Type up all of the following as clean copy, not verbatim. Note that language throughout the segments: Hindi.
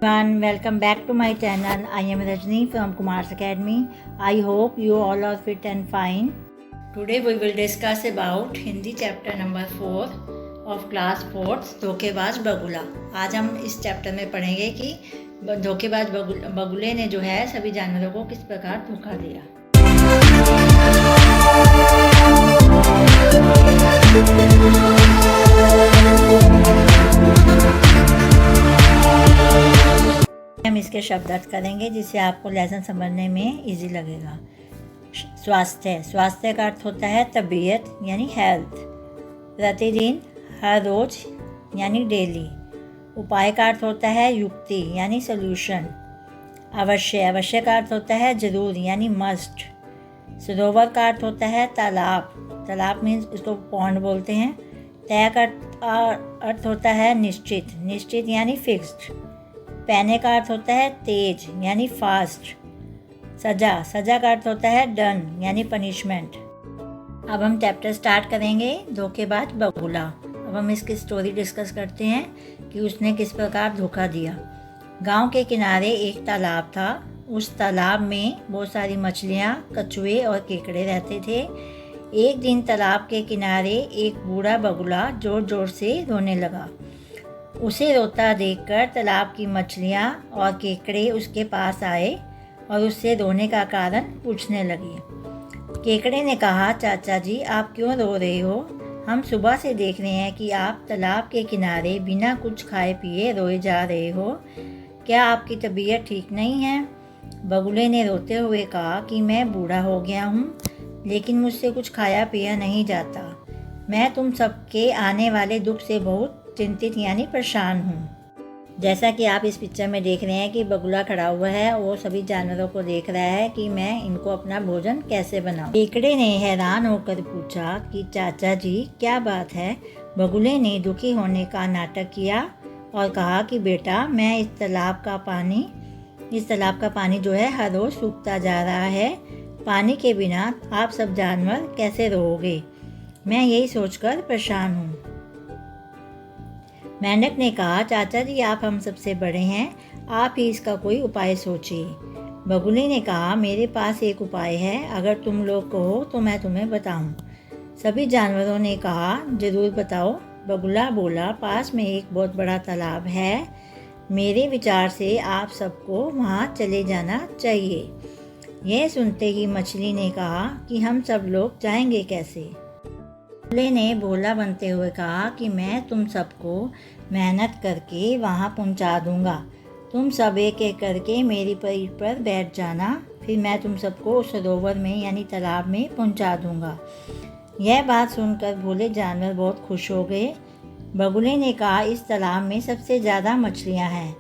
Everyone, welcome back to my channel. I am Rajni from Kumar's Academy. I hope you all are fit and fine. Today we will discuss about Hindi chapter number 4 of class 4th धोखेबाज बगुला। आज हम इस चैप्टर में पढ़ेंगे कि धोखेबाज बगुले ने जो है सभी जानवरों को किस प्रकार धोखा दिया। हम इसके शब्द अर्थ करेंगे जिससे आपको लेसन समझने में इजी लगेगा। स्वास्थ्य का अर्थ होता है तबीयत यानी हेल्थ। प्रतिदिन, हर रोज यानी डेली। उपाय का अर्थ होता है युक्ति यानी सोल्यूशन। अवश्य का अर्थ होता है जरूर यानी मस्ट। सरोवर का अर्थ होता है तालाब मीन्स इसको पॉन्ड बोलते हैं। तय का अर्थ होता है निश्चित यानी फिक्स्ड। पहने का अर्थ होता है तेज यानी फास्ट। सजा का अर्थ होता है डन यानी पनिशमेंट। अब हम चैप्टर स्टार्ट करेंगे धोखेबाज बगुला। अब हम इसकी स्टोरी डिस्कस करते हैं कि उसने किस प्रकार धोखा दिया। गांव के किनारे एक तालाब था। उस तालाब में बहुत सारी मछलियाँ, कछुए और केकड़े रहते थे। एक दिन तालाब के किनारे एक बूढ़ा बगुला जोर जोर से रोने लगा। उसे रोता देखकर तालाब की मछलियाँ और केकड़े उसके पास आए और उससे रोने का कारण पूछने लगे। केकड़े ने कहा, चाचा जी आप क्यों रो रहे हो? हम सुबह से देख रहे हैं कि आप तालाब के किनारे बिना कुछ खाए पिए रोए जा रहे हो। क्या आपकी तबीयत ठीक नहीं है? बगुले ने रोते हुए कहा कि मैं बूढ़ा हो गया हूँ, लेकिन मुझसे कुछ खाया पिया नहीं जाता। मैं तुम सबके आने वाले दुख से बहुत चिंतित यानी परेशान हूँ। जैसा कि आप इस पिक्चर में देख रहे हैं कि बगुला खड़ा हुआ है, वो सभी जानवरों को देख रहा है कि मैं इनको अपना भोजन कैसे बनाऊं। केकड़े ने हैरान होकर पूछा कि चाचा जी क्या बात है? बगुले ने दुखी होने का नाटक किया और कहा कि बेटा मैं इस तालाब का पानी जो है हर रोज सूखता जा रहा है। पानी के बिना आप सब जानवर कैसे रहोगे? मैं यही सोचकर परेशान हूँ। मेंढक ने कहा, चाचा जी आप हम सबसे बड़े हैं, आप ही इसका कोई उपाय सोचिए। बगुले ने कहा, मेरे पास एक उपाय है, अगर तुम लोग कहो तो मैं तुम्हें बताऊं। सभी जानवरों ने कहा, जरूर बताओ। बगुला बोला, पास में एक बहुत बड़ा तालाब है। मेरे विचार से आप सबको वहाँ चले जाना चाहिए। यह सुनते ही मछली ने कहा कि हम सब लोग जाएंगे कैसे? बगुले ने भोला बनते हुए कहा कि मैं तुम सबको मेहनत करके वहाँ पहुँचा दूँगा। तुम सब एक एक करके मेरी पीठ पर बैठ जाना, फिर मैं तुम सबको उस सरोवर में यानी तालाब में पहुँचा दूँगा। यह बात सुनकर भोले जानवर बहुत खुश हो गए। बगुले ने कहा, इस तालाब में सबसे ज़्यादा मछलियाँ हैं।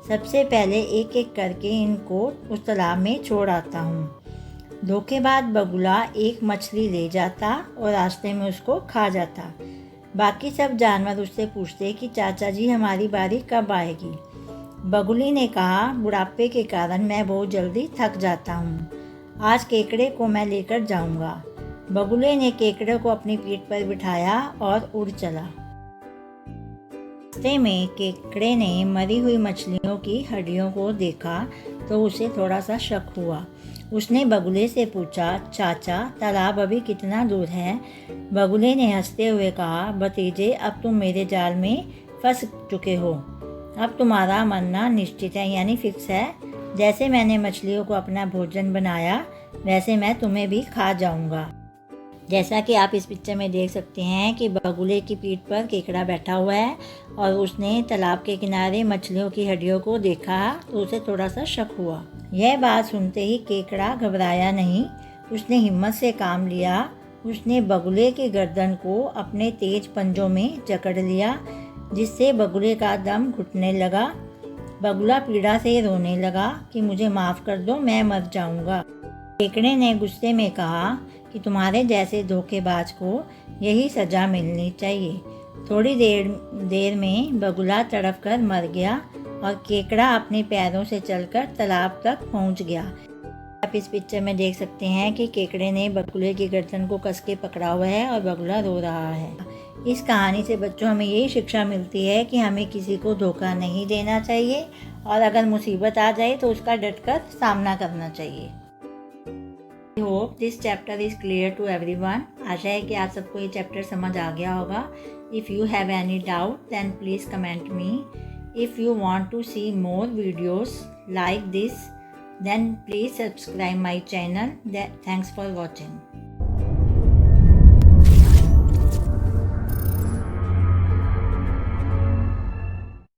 सबसे पहले एक एक करके इनको उस तालाब में छोड़ आता हूँ। धोखेबाज बगुला एक मछली ले जाता और रास्ते में उसको खा जाता। बाकी सब जानवर उससे पूछते कि चाचा जी हमारी बारी कब आएगी? बगुले ने कहा, बुढ़ापे के कारण मैं बहुत जल्दी थक जाता हूँ। आज केकड़े को मैं लेकर जाऊँगा। बगुले ने केकड़े को अपनी पीठ पर बिठाया और उड़ चला। रास्ते में केकड़े ने मरी हुई मछलियों की हड्डियों को देखा तो उसे थोड़ा सा शक हुआ। उसने बगुले से पूछा, चाचा तालाब अभी कितना दूर है? बगुले ने हंसते हुए कहा, भतीजे अब तुम मेरे जाल में फंस चुके हो। अब तुम्हारा मरना निश्चित है यानी फिक्स है। जैसे मैंने मछलियों को अपना भोजन बनाया वैसे मैं तुम्हें भी खा जाऊंगा। जैसा कि आप इस पिक्चर में देख सकते हैं कि बगुले की पीठ पर केकड़ा बैठा हुआ है और उसने तालाब के किनारे मछलियों की हड्डियों को देखा तो उसे थोड़ा सा शक हुआ। यह बात सुनते ही केकड़ा घबराया नहीं, उसने हिम्मत से काम लिया। उसने बगुले की गर्दन को अपने तेज पंजों में जकड़ लिया, जिससे बगुले का दम घुटने लगा। बगुला पीड़ा से रोने लगा कि मुझे माफ़ कर दो, मैं मर जाऊंगा। केकड़े ने गुस्से में कहा कि तुम्हारे जैसे धोखेबाज को यही सज़ा मिलनी चाहिए। थोड़ी देर में बगुला तड़प कर मर गया और केकड़ा अपने पैरों से चलकर तालाब तक पहुंच गया। आप इस पिक्चर में देख सकते हैं कि केकड़े ने बगुले की गर्दन को कस के पकड़ा हुआ है और बगुला रो रहा है। इस कहानी से बच्चों हमें यही शिक्षा मिलती है कि हमें किसी को धोखा नहीं देना चाहिए और अगर मुसीबत आ जाए तो उसका डटकर सामना करना चाहिए। I hope this chapter is clear to everyone. आशा है कि आप सबको ये चैप्टर समझ आ गया होगा। If you have any doubt then please comment me. If you want to see more videos like this then please subscribe my channel. Thanks for watching.